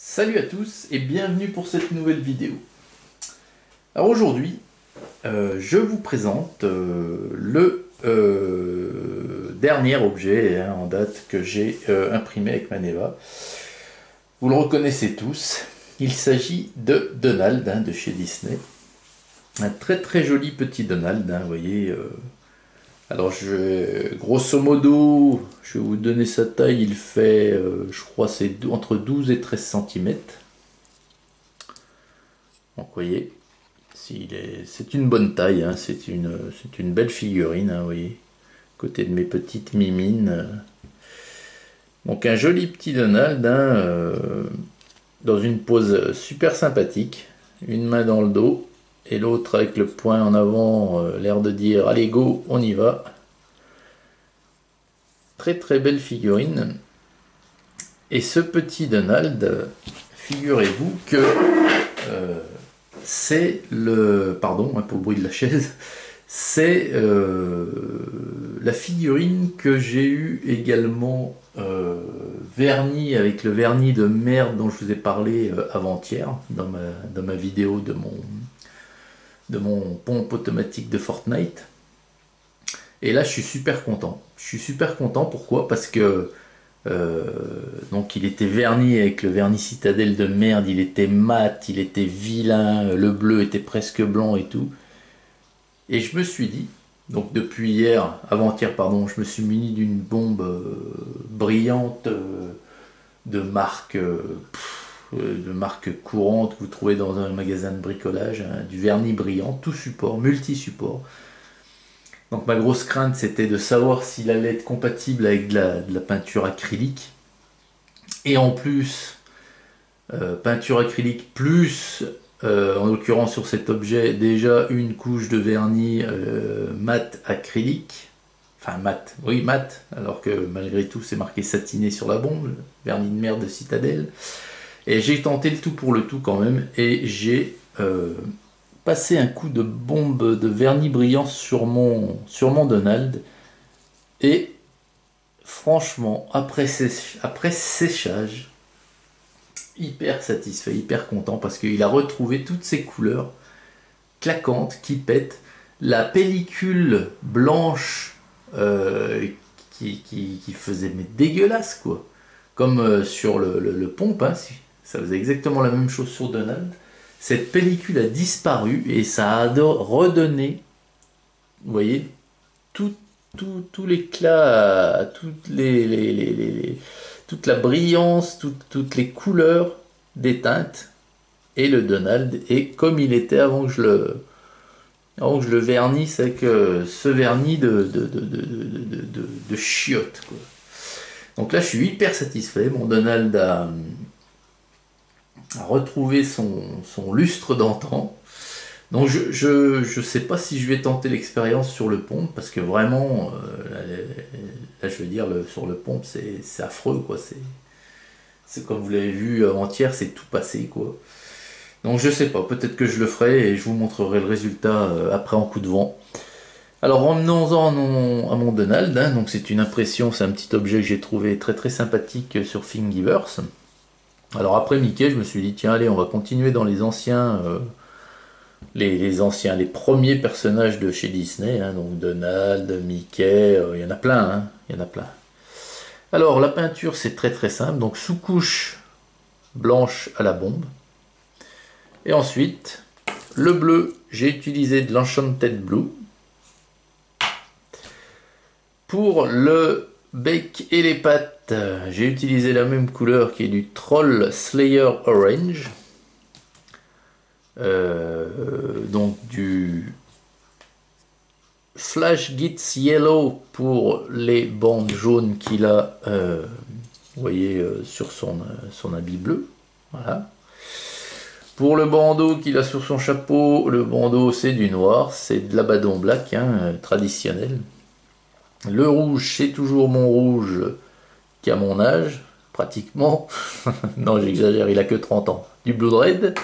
Salut à tous et bienvenue pour cette nouvelle vidéo. Alors aujourd'hui, je vous présente le dernier objet en date que j'ai imprimé avec Maneva. Vous le reconnaissez tous, il s'agit de Donald de chez Disney. Un très très joli petit Donald, vous voyez. Alors grosso modo, je vais vous donner sa taille, il fait, je crois, c'est entre 12 et 13 cm. Donc vous voyez, c'est une bonne taille, hein, c'est une belle figurine, hein, vous voyez, côté de mes petites mimines. Donc un joli petit Donald, hein, dans une pose super sympathique, une main dans le dos et l'autre avec le poing en avant, l'air de dire allez go, on y va. Très très belle figurine. Et ce petit Donald, figurez-vous que c'est le... Pardon pour le bruit de la chaise. C'est la figurine que j'ai eu également vernie avec le vernis de merde dont je vous ai parlé avant-hier dans ma vidéo de mon pompe automatique de Fortnite. Et là je suis super content. Je suis super content, pourquoi? Parce que donc il était verni avec le vernis citadelle de merde, il était mat, il était vilain, le bleu était presque blanc et tout. Et je me suis dit, donc depuis hier, avant-hier pardon, je me suis muni d'une bombe brillante de marque courante que vous trouvez dans un magasin de bricolage, hein, du vernis brillant, tout support, multi-support. Donc ma grosse crainte c'était de savoir s'il allait être compatible avec de la peinture acrylique. Et en plus, peinture acrylique plus, en l'occurrence sur cet objet, déjà une couche de vernis mat acrylique. Enfin mat, oui mat, alors que malgré tout c'est marqué satiné sur la bombe, vernis de merde de Citadel. Et j'ai tenté le tout pour le tout quand même, et j'ai passé un coup de bombe de vernis brillant sur mon Donald. Et franchement, après séchage, hyper satisfait, hyper content parce qu'il a retrouvé toutes ces couleurs claquantes qui pètent. La pellicule blanche qui faisait mais dégueulasse quoi. Comme sur le pompe, hein, ça faisait exactement la même chose sur Donald. Cette pellicule a disparu et ça a redonné, vous voyez, tout l'éclat, toute la brillance, toutes les couleurs des teintes. Et le Donald est comme il était avant que je le vernisse avec ce vernis de chiottes, quoi. Donc là je suis hyper satisfait, mon Donald a retrouvé son lustre d'antan. Donc je sais pas si je vais tenter l'expérience sur le pompe parce que vraiment là je veux dire sur le pompe c'est affreux quoi, c'est comme vous l'avez vu avant-hier, c'est tout passé quoi. Donc je sais pas, peut-être que je le ferai et je vous montrerai le résultat après en coup de vent. Alors revenons-en à mon Donald, hein. Donc c'est une impression, c'est un petit objet que j'ai trouvé très très sympathique sur Thingiverse. Alors après Mickey, je me suis dit tiens allez on va continuer dans les anciens les premiers personnages de chez Disney, hein, donc Donald, Mickey, il y en a plein, hein, il y en a plein. Alors la peinture c'est très très simple, donc sous-couche blanche à la bombe. Et ensuite, le bleu, j'ai utilisé de l'Enchanted Blue. Pour le bec et les pattes, j'ai utilisé la même couleur qui est du Troll Slayer Orange. Donc du Flash Gits Yellow pour les bandes jaunes qu'il a, vous voyez, sur son habit bleu. Voilà. Pour le bandeau qu'il a sur son chapeau, le bandeau c'est du noir, c'est de l'Abaddon Black, hein, traditionnel. Le rouge c'est toujours mon rouge qui a mon âge, pratiquement. Non j'exagère, il a que 30 ans. Du Blood Red.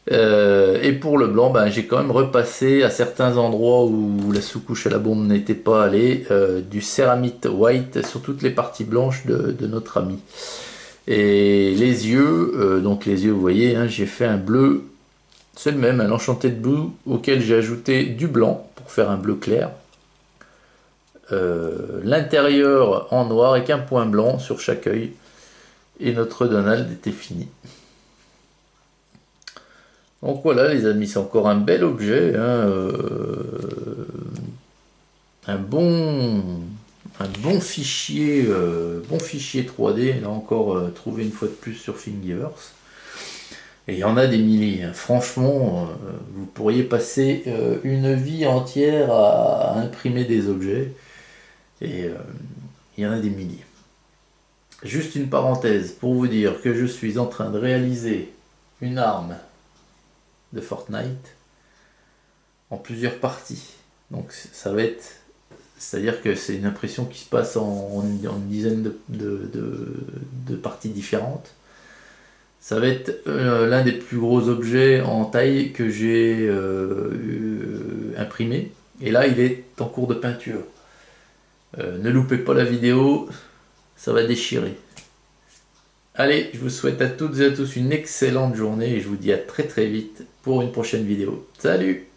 Et pour le blanc, ben, j'ai quand même repassé à certains endroits où la sous-couche à la bombe n'était pas allée, du céramite white sur toutes les parties blanches de notre ami. Et les yeux, donc les yeux, vous voyez, hein, j'ai fait un bleu, c'est le même, un Enchanted Blue auquel j'ai ajouté du blanc pour faire un bleu clair. L'intérieur en noir avec un point blanc sur chaque œil. Et notre Donald était fini. Donc voilà les amis, c'est encore un bel objet, hein, un bon fichier, bon fichier 3D, là encore trouvé une fois de plus sur Thingiverse. Et il y en a des milliers, hein. Franchement, vous pourriez passer une vie entière à imprimer des objets, et il y en a des milliers. Juste une parenthèse pour vous dire que je suis en train de réaliser une arme de Fortnite en plusieurs parties. Donc ça va être, c'est-à-dire que c'est une impression qui se passe en une dizaine de parties différentes. Ça va être l'un des plus gros objets en taille que j'ai imprimé. Et là, il est en cours de peinture. Ne loupez pas la vidéo, ça va déchirer. Allez, je vous souhaite à toutes et à tous une excellente journée et je vous dis à très très vite pour une prochaine vidéo. Salut!